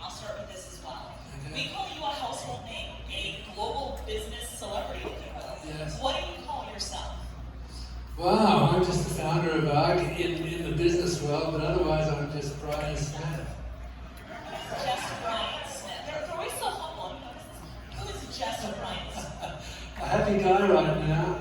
I'll start with this as well. Okay. We call you a household name, a global business celebrity, if you will. Yes. What do you call yourself? Wow, I'm just the founder of UGG in the business world, but otherwise I'm just Brian Smith. Just Brian Smith. They're always so humble. Who is just Brian Smith? A happy guy right now,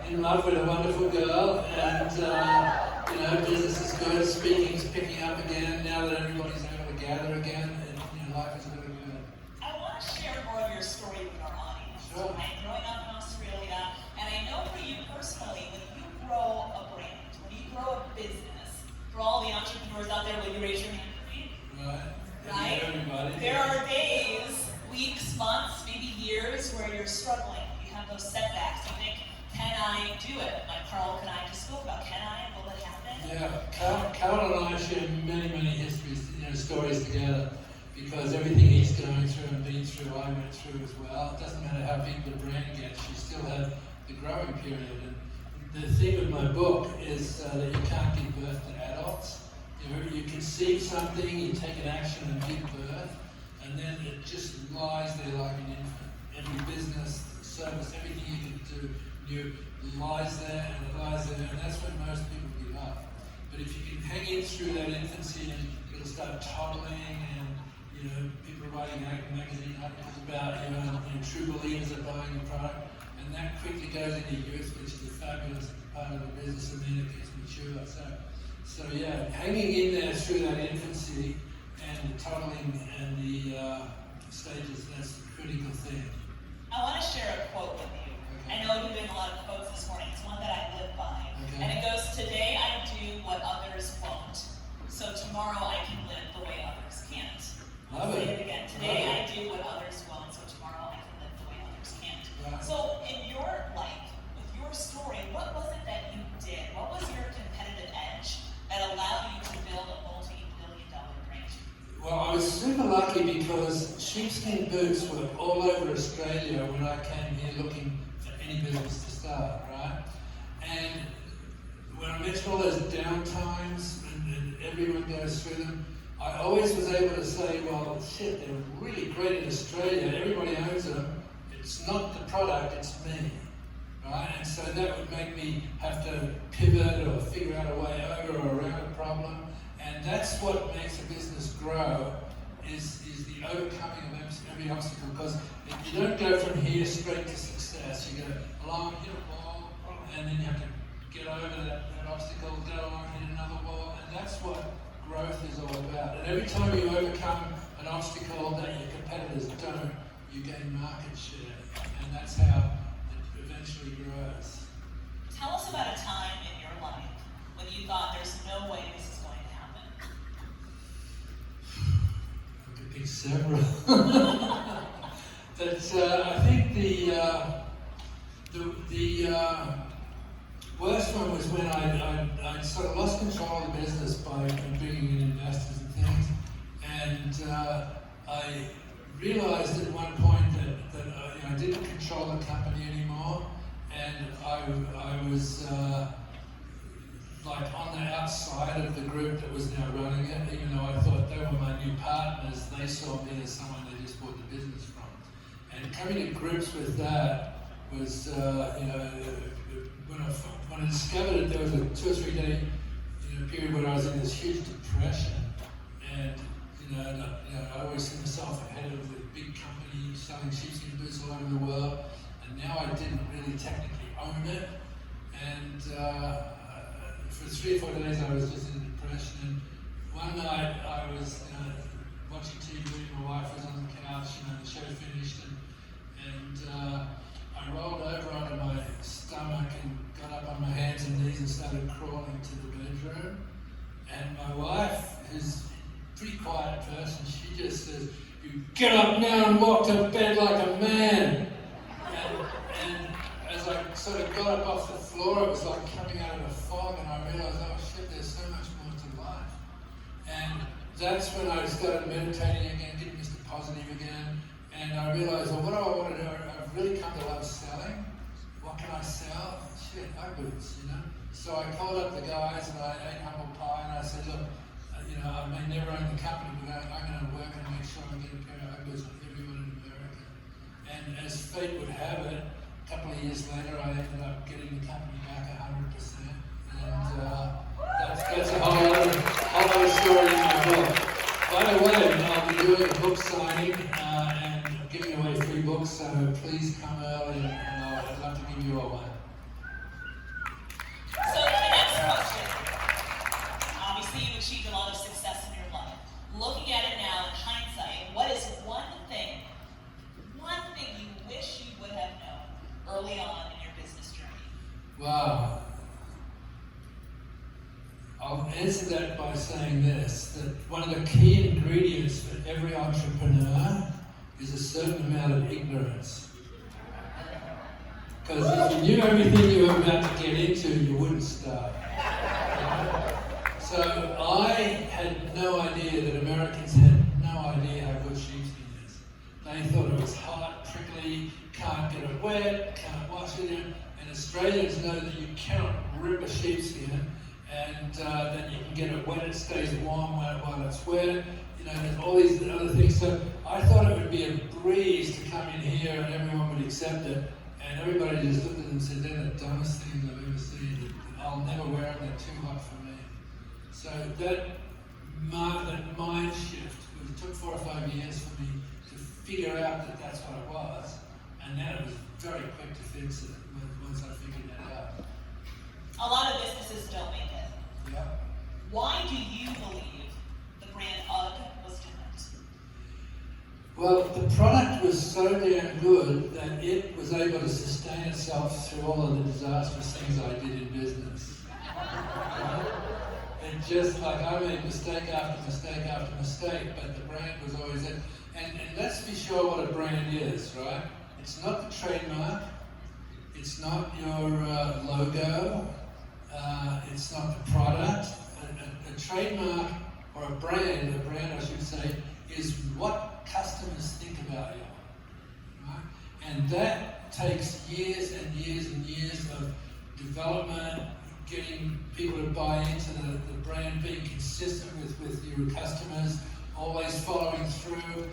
in love with a wonderful girl, and business is good, speaking's picking up again now that everybody's able to gather again, and life is really good. I want to share more of your story with our audience. Sure. I'm growing up in Australia, and I know for you personally, when you grow a brand, when you grow a business, for all the entrepreneurs out there, will you raise your hand for me? Right? Everybody. There are days, weeks, months, maybe years where you're struggling. You have those setbacks. You think, can I do it? Like Carl and I just spoke about, can I? Will it happen? Yeah, Carl and I share many histories, stories together, because everything he's going through and been through, I went through as well. It doesn't matter how big the brand gets, you still have the growing period. And the thing with my book is that you can't give birth to adults. You conceive something, you take an action and give birth, and then it just lies there like an infant. Every business, service, everything you can do, lies there and it lies there, and that's when most people give up. But if you can hang in through that infancy, and it'll start toddling, and people are writing magazine articles about true believers are buying your product, and that quickly goes into youth, which is a fabulous part of the business, and then it gets mature. So yeah, hanging in there through that infancy and the toddling and the stages, that's the critical thing. I want to share a quote with you. Okay. I know you're doing a lot of quotes this morning. It's one that I live by. Okay. And it goes, today I do what others won't, so tomorrow I can live the way others can't. I'll Love say it. it again. Today I do what others won't, so tomorrow I can live the way others can't. Right. So in your life, with your story, what was it that you did? What was your competitive edge that allowed you to build a multi-billion-dollar brand? Well, I was super lucky because sheepskin boots were all over Australia when I came here looking for any business to start, right? And when I mentioned all those downtimes and everyone goes through them, I always was able to say, well, shit, they're really great in Australia, everybody owns them, it's not the product, it's me, right? And so that would make me have to pivot or figure out a way over or around a problem. And that's what makes a business grow, is the overcoming of every obstacle. Because if you don't go from here straight to success, you go along, hit a wall, and then you have to get over that obstacle, go along, hit another wall, and that's what growth is all about. And every time you overcome an obstacle that your competitors don't, you gain market share, and that's how it eventually grows. Tell us about a time in your life when you thought there's no way this is going to happen. I could pick several. But I think the worst one was when I sort of lost control of the business by bringing in investors and things, and I realized at one point that I didn't control the company anymore, and I was like on the outside of the group that was now running it, even though I thought they were my new partners. They saw me as someone they just bought the business from. And coming to grips with that was, when I discovered it, there was a 2 or 3 day period when I was in this huge depression, and I always see myself ahead of the big company selling sheepskin boots all over the world, and now I didn't really technically own it, and for 3 or 4 days I was just in depression. And one night I was watching TV, my wife was on the couch, the show finished, and I rolled over onto my stomach and got up on my hands and knees and started crawling to the bedroom. And my wife, who's a pretty quiet person, she just says, "You get up now and walk to bed like a man." And as I sort of got up off the floor, it was like coming out of a fog, and I realized, oh shit, there's so much more to life. And that's when I started meditating again, getting Mr. Positive again, and I realized, well, what do I want to do? I've really come to love selling. What can I sell? Shit, UGG boots, So I called up the guys and I ate humble pie, and I said, look, I may never own the company, but I'm going to work and make sure years later, I ended up getting the company back 100%. And that's a whole other story in my book. By the way, I'll be doing a book signing and giving away free books, so please come early and I'd love to give you all one. So the next question. Obviously, you've achieved a lot of success in your life. Looking at it now in hindsight, what is one thing you wish you would have known early on in your business journey? Wow. I'll answer that by saying this, that one of the key ingredients for every entrepreneur is a certain amount of ignorance. Because if you knew everything you were about to get into, you wouldn't start. So I had no idea that Americans had no idea how good sheepskin is. They thought it was hot, prickly, can't get it wet, can't wash it in. And Australians know that you cannot rip a sheepskin and then you can get it wet, it stays warm while it's wet. You know, there's all these other things. So I thought it would be a breeze to come in here and everyone would accept it. And everybody just looked at them and said, they're the dumbest things I've ever seen. I'll never wear them, they're too hot for me. So that mind shift, it took 4 or 5 years for me to figure out that that's what it was. And then it was very quick to fix it once I figured that out. A lot of businesses don't make it. Yeah. Why do you believe the brand UGG was different? Well, the product was so damn good that it was able to sustain itself through all of the disastrous things I did in business. And just like I made mistake after mistake after mistake, but the brand was always it. And let's be sure what a brand is, right? It's not the trademark. It's not your logo. It's not the product. A trademark or a brand I should say, is what customers think about you. Right? And that takes years and years and years of development, getting people to buy into the brand, being consistent with your customers, always following through,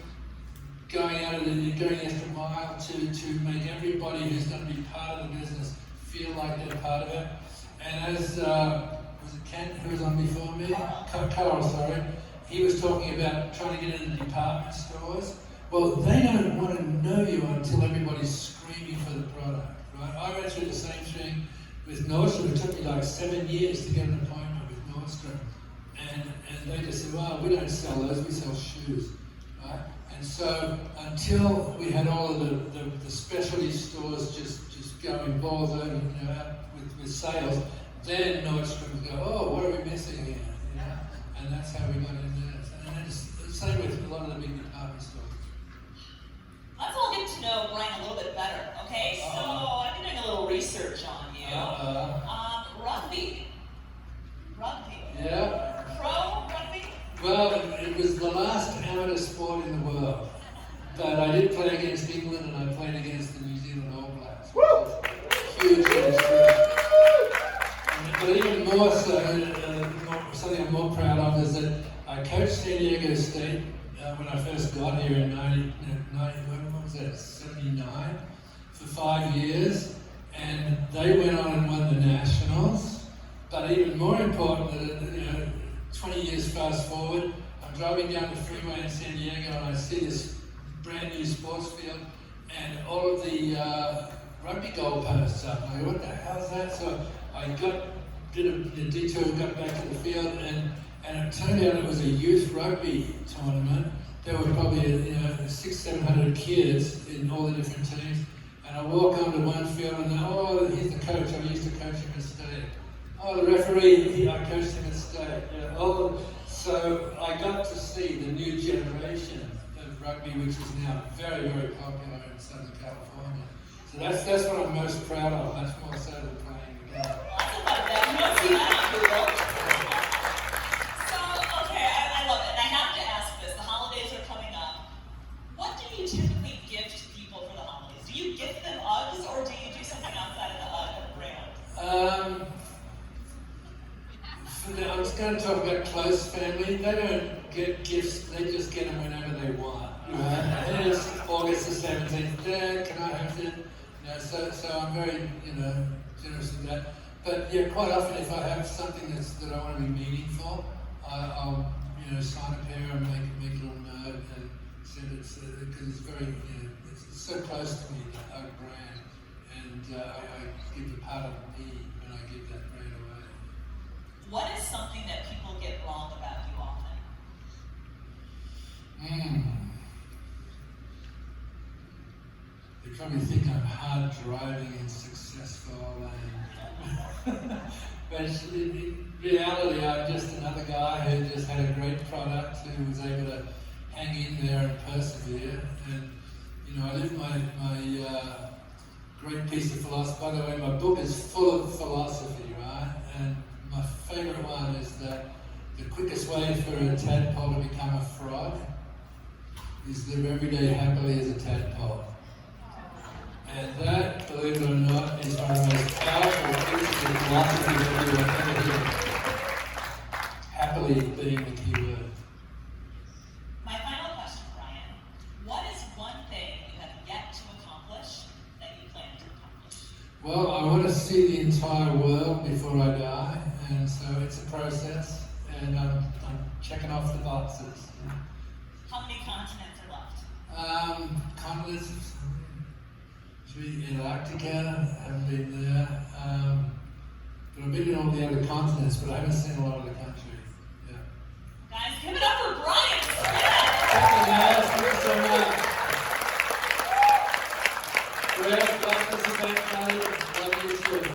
going the extra mile to make everybody who's going to be part of the business feel like they're part of it. And as was it Kent who was on before me? Carl, sorry. He was talking about trying to get into department stores. Well, they don't want to know you until everybody's screaming for the product, right? I went through the same thing with Nordstrom. It took me like 7 years to get an appointment with Nordstrom. And they just said, well, we don't sell those, we sell shoes, right? And so until we had all of the specialty stores just going balls over, out with sales, then Nordstrom would go, oh, what are we missing here? You know? And that's how we got in there. And it's the same with a lot of the big department stores. Let's all get to know Brian a little bit better, okay? So I've been doing a little research on you. Rugby. Yeah. Pro rugby? Well, it was the last amateur sport in the world. But I did play against England and I played against the New Zealand All Blacks. Huge industry. But even more so, something I'm more proud of is that I coached San Diego State when I first got here in 79 for 5 years, and they went on and won the Nationals. But even more important, 20 years fast forward, I'm driving down the freeway in San Diego and I see this brand new sports field and all of the rugby goalposts up. I go, what the hell is that? So I did a detour, got back to the field, and it turned out it was a youth rugby tournament. There were probably 600-700 kids in all the different teams. And I walk onto one field and here's the coach. I used to coach him at state. Oh, the referee, I coached him at state. Yeah, so I got to see the new generation of rugby, which is now very, very popular in Southern California. So that's what I'm most proud of, much more so than playing the game. Lots about that. You don't see that on Google. So, okay, I love it. And I have to ask this. The holidays are coming up. What do you typically give to people for the holidays? Do you gift them Uggs, or do you do something outside of the Ugg brand? I'm just going to talk about close family. They don't get gifts, they just get them whenever they want. Right? It's August the 17th, Dad, can I have it? So I'm very, generous with that. But yeah, quite often if I have something that I want to be meaningful, I'll sign a pair and make a little note and send it because it's very, it's so close to me, that UGG brand, and I give a part of me when I give that brand away. What is something that people get wrong about you often? They probably think I'm hard driving and successful, but in reality, I'm just another guy who just had a great product, who was able to hang in there and persevere. And I live my great piece of philosophy. By the way, my book is full of philosophy, right? And my favorite one is that the quickest way for a tadpole to become a frog is live every day happily as a tadpole. And that, believe it or not, is one of the most powerful pieces of philosophy that we will ever hear. Happily being the key word. My final question, Brian. What is one thing you have yet to accomplish that you plan to accomplish? Well, I want to see the entire world before I die, and so it's a process, and I'm checking off the boxes. How many continents are left? Continents. Antarctica, I haven't been there. But I've been in all the other continents, but I haven't seen a lot of the country. Yeah. Guys, give it up for Brian! Thank you, guys. Thank you so much. Great, glad to participate.